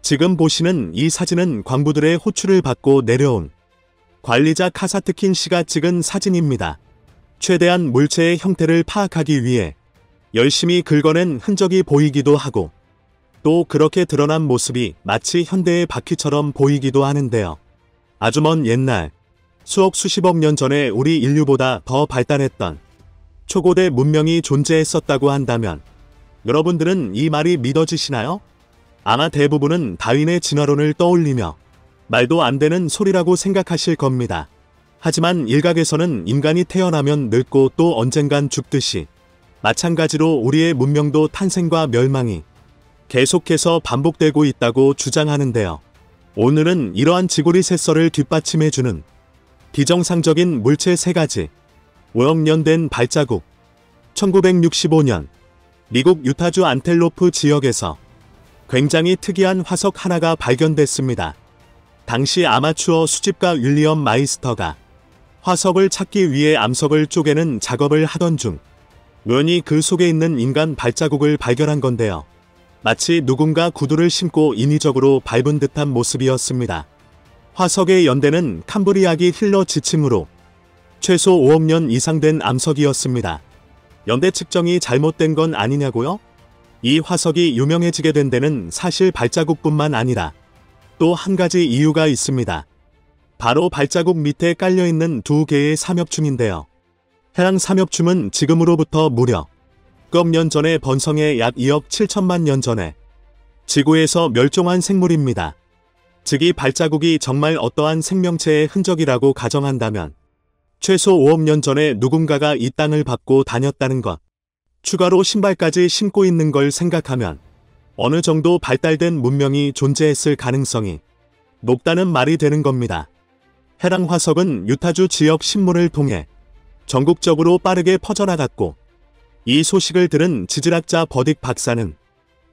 지금 보시는 이 사진은 광부들의 호출을 받고 내려온 관리자 카사트킨 씨가 찍은 사진입니다. 최대한 물체의 형태를 파악하기 위해 열심히 긁어낸 흔적이 보이기도 하고 또 그렇게 드러난 모습이 마치 현대의 바퀴처럼 보이기도 하는데요. 아주 먼 옛날, 수억 수십억 년 전에 우리 인류보다 더 발달했던 초고대 문명이 존재했었다고 한다면 여러분들은 이 말이 믿어지시나요? 아마 대부분은 다윈의 진화론을 떠올리며 말도 안 되는 소리라고 생각하실 겁니다. 하지만 일각에서는 인간이 태어나면 늙고 또 언젠간 죽듯이 마찬가지로 우리의 문명도 탄생과 멸망이 계속해서 반복되고 있다고 주장하는데요. 오늘은 이러한 지구리 셋설을 뒷받침해주는 비정상적인 물체 3가지, 5억 년 된 발자국, 1965년 미국 유타주 안텔로프 지역에서 굉장히 특이한 화석 하나가 발견됐습니다. 당시 아마추어 수집가 윌리엄 마이스터가 화석을 찾기 위해 암석을 쪼개는 작업을 하던 중 우연히 그 속에 있는 인간 발자국을 발견한 건데요. 마치 누군가 구두를 신고 인위적으로 밟은 듯한 모습이었습니다. 화석의 연대는 캄브리아기 힐러 지층으로 최소 5억 년 이상 된 암석이었습니다. 연대 측정이 잘못된 건 아니냐고요? 이 화석이 유명해지게 된 데는 사실 발자국뿐만 아니라 또 한 가지 이유가 있습니다. 바로 발자국 밑에 깔려있는 2개의 삼엽충인데요. 해당 삼엽충은 지금으로부터 무려 9억 년 전에 번성해 약 2억 7천만 년 전에 지구에서 멸종한 생물입니다. 즉 이 발자국이 정말 어떠한 생명체의 흔적이라고 가정한다면 최소 5억 년 전에 누군가가 이 땅을 밟고 다녔다는 것, 추가로 신발까지 신고 있는 걸 생각하면 어느 정도 발달된 문명이 존재했을 가능성이 높다는 말이 되는 겁니다. 해당 화석은 유타주 지역 신문을 통해 전국적으로 빠르게 퍼져나갔고 이 소식을 들은 지질학자 버딕 박사는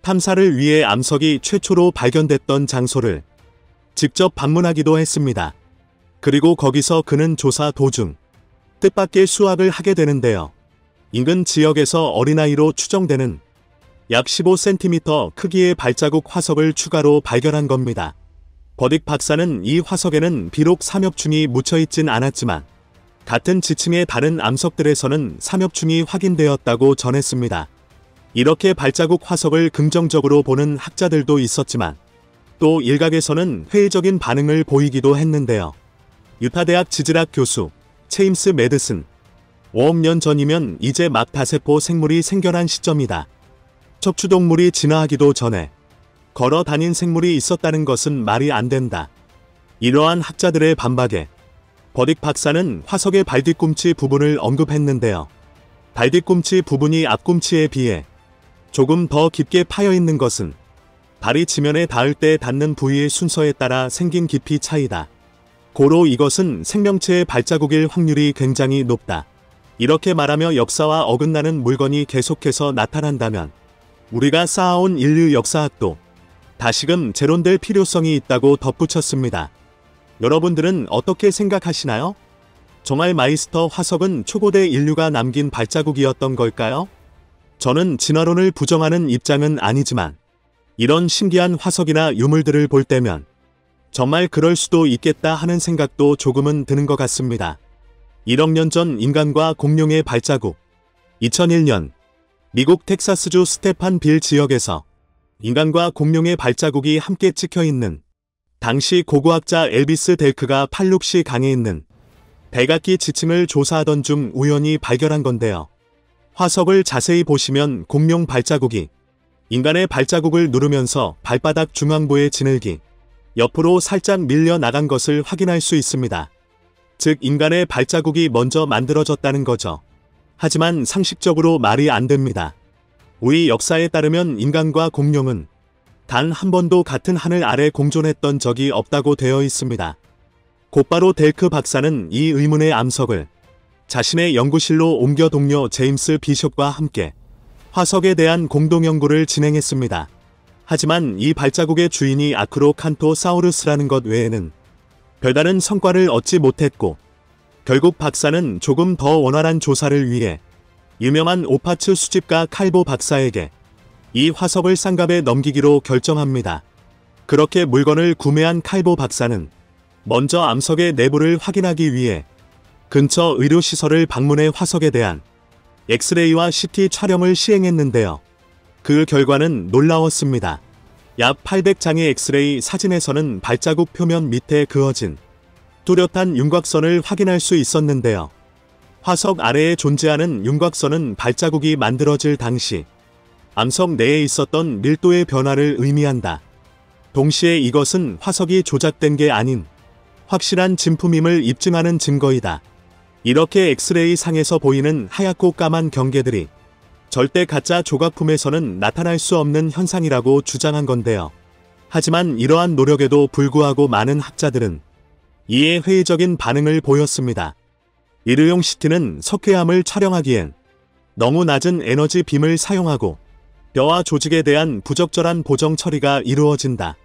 탐사를 위해 암석이 최초로 발견됐던 장소를 직접 방문하기도 했습니다. 그리고 거기서 그는 조사 도중 뜻밖의 수확을 하게 되는데요. 인근 지역에서 어린아이로 추정되는 약 15cm 크기의 발자국 화석을 추가로 발견한 겁니다. 버딕 박사는 이 화석에는 비록 삼엽충이 묻혀있진 않았지만 같은 지층의 다른 암석들에서는 삼엽충이 확인되었다고 전했습니다. 이렇게 발자국 화석을 긍정적으로 보는 학자들도 있었지만 또 일각에서는 회의적인 반응을 보이기도 했는데요. 유타대학 지질학 교수 체임스 매드슨, 5억 년 전이면 이제 막 다세포 생물이 생겨난 시점이다. 척추동물이 진화하기도 전에 걸어 다닌 생물이 있었다는 것은 말이 안 된다. 이러한 학자들의 반박에 버딕 박사는 화석의 발뒤꿈치 부분을 언급했는데요. 발뒤꿈치 부분이 앞꿈치에 비해 조금 더 깊게 파여 있는 것은 발이 지면에 닿을 때 닿는 부위의 순서에 따라 생긴 깊이 차이다. 고로 이것은 생명체의 발자국일 확률이 굉장히 높다. 이렇게 말하며 역사와 어긋나는 물건이 계속해서 나타난다면 우리가 쌓아온 인류 역사학도 다시금 재론될 필요성이 있다고 덧붙였습니다. 여러분들은 어떻게 생각하시나요? 정말 마이스터 화석은 초고대 인류가 남긴 발자국이었던 걸까요? 저는 진화론을 부정하는 입장은 아니지만 이런 신기한 화석이나 유물들을 볼 때면 정말 그럴 수도 있겠다 하는 생각도 조금은 드는 것 같습니다. 1억 년 전 인간과 공룡의 발자국. 2001년 미국 텍사스주 스테판 빌 지역에서 인간과 공룡의 발자국이 함께 찍혀있는 당시 고고학자 엘비스 델크가 팔룩시 강에 있는 백악기 지층을 조사하던 중 우연히 발견한 건데요. 화석을 자세히 보시면 공룡 발자국이 인간의 발자국을 누르면서 발바닥 중앙부의 지늘기 옆으로 살짝 밀려 나간 것을 확인할 수 있습니다. 즉 인간의 발자국이 먼저 만들어졌다는 거죠. 하지만 상식적으로 말이 안 됩니다. 우리 역사에 따르면 인간과 공룡은 단 한 번도 같은 하늘 아래 공존했던 적이 없다고 되어 있습니다. 곧바로 델크 박사는 이 의문의 암석을 자신의 연구실로 옮겨 동료 제임스 비숍과 함께 화석에 대한 공동연구를 진행했습니다. 하지만 이 발자국의 주인이 아크로칸토사우루스라는 것 외에는 별다른 성과를 얻지 못했고 결국 박사는 조금 더 원활한 조사를 위해 유명한 오파츠 수집가 칼보 박사에게 이 화석을 쌍갑에 넘기기로 결정합니다. 그렇게 물건을 구매한 칼보 박사는 먼저 암석의 내부를 확인하기 위해 근처 의료시설을 방문해 화석에 대한 엑스레이와 CT 촬영을 시행했는데요. 그 결과는 놀라웠습니다. 약 800장의 엑스레이 사진에서는 발자국 표면 밑에 그어진 뚜렷한 윤곽선을 확인할 수 있었는데요. 화석 아래에 존재하는 윤곽선은 발자국이 만들어질 당시 암석 내에 있었던 밀도의 변화를 의미한다. 동시에 이것은 화석이 조작된 게 아닌 확실한 진품임을 입증하는 증거이다. 이렇게 엑스레이 상에서 보이는 하얗고 까만 경계들이 절대 가짜 조각품에서는 나타날 수 없는 현상이라고 주장한 건데요. 하지만 이러한 노력에도 불구하고 많은 학자들은 이에 회의적인 반응을 보였습니다. 일회용 CT는 석회암을 촬영하기엔 너무 낮은 에너지 빔을 사용하고 뼈와 조직에 대한 부적절한 보정 처리가 이루어진다.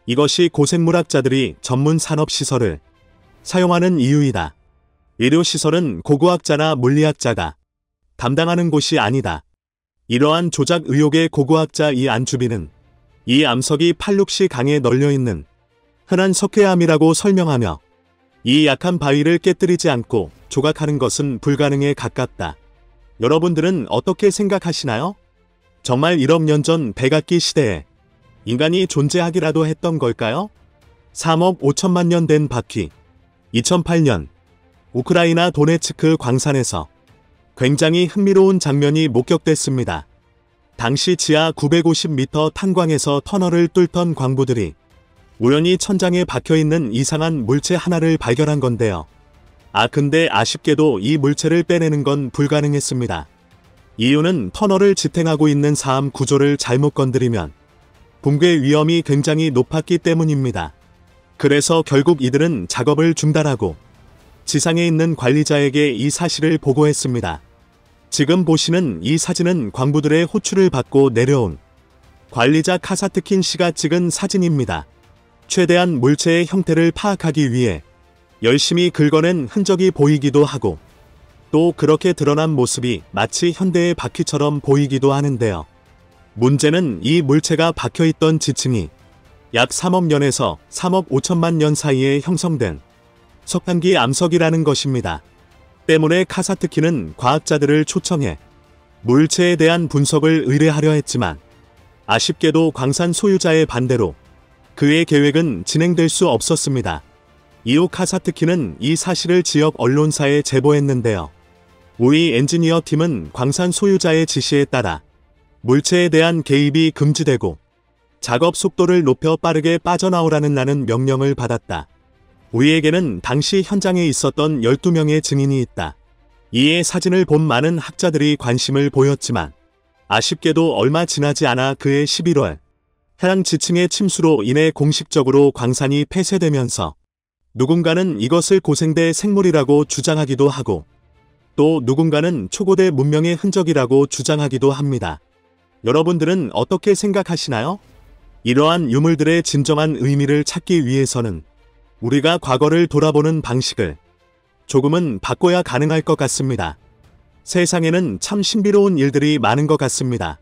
이것이 고생물학자들이 전문 산업시설을 사용하는 이유이다. 의료시설은 고고학자나 물리학자가 담당하는 곳이 아니다. 이러한 조작 의혹의 고고학자 이 안주빈은 이 암석이 팔륙시 강에 널려있는 흔한 석회암이라고 설명하며 이 약한 바위를 깨뜨리지 않고 조각하는 것은 불가능에 가깝다. 여러분들은 어떻게 생각하시나요? 정말 1억 년 전 백악기 시대에 인간이 존재하기라도 했던 걸까요? 3억 5천만 년 된 바퀴. 2008년 우크라이나 도네츠크 광산에서 굉장히 흥미로운 장면이 목격됐습니다. 당시 지하 950m 탄광에서 터널을 뚫던 광부들이 우연히 천장에 박혀있는 이상한 물체 하나를 발견한 건데요. 근데 아쉽게도 이 물체를 빼내는 건 불가능했습니다. 이유는 터널을 지탱하고 있는 사암 구조를 잘못 건드리면 붕괴 위험이 굉장히 높았기 때문입니다. 그래서 결국 이들은 작업을 중단하고 지상에 있는 관리자에게 이 사실을 보고했습니다. 지금 보시는 이 사진은 광부들의 호출을 받고 내려온 관리자 카사트킨 씨가 찍은 사진입니다. 최대한 물체의 형태를 파악하기 위해 열심히 긁어낸 흔적이 보이기도 하고 또 그렇게 드러난 모습이 마치 현대의 바퀴처럼 보이기도 하는데요. 문제는 이 물체가 박혀있던 지층이 약 3억 년에서 3억 5천만 년 사이에 형성된 석탄기 암석이라는 것입니다. 때문에 카사트키는 과학자들을 초청해 물체에 대한 분석을 의뢰하려 했지만 아쉽게도 광산 소유자의 반대로 그의 계획은 진행될 수 없었습니다. 이후 카사트키는 이 사실을 지역 언론사에 제보했는데요. 우리 엔지니어 팀은 광산 소유자의 지시에 따라 물체에 대한 개입이 금지되고 작업 속도를 높여 빠르게 빠져나오라는 라는 명령을 받았다. 우리에게는 당시 현장에 있었던 12명의 증인이 있다. 이에 사진을 본 많은 학자들이 관심을 보였지만 아쉽게도 얼마 지나지 않아 그해 11월 해당 지층의 침수로 인해 공식적으로 광산이 폐쇄되면서 누군가는 이것을 고생대 생물이라고 주장하기도 하고 또 누군가는 초고대 문명의 흔적이라고 주장하기도 합니다. 여러분들은 어떻게 생각하시나요? 이러한 유물들의 진정한 의미를 찾기 위해서는 우리가 과거를 돌아보는 방식을 조금은 바꿔야 가능할 것 같습니다. 세상에는 참 신비로운 일들이 많은 것 같습니다.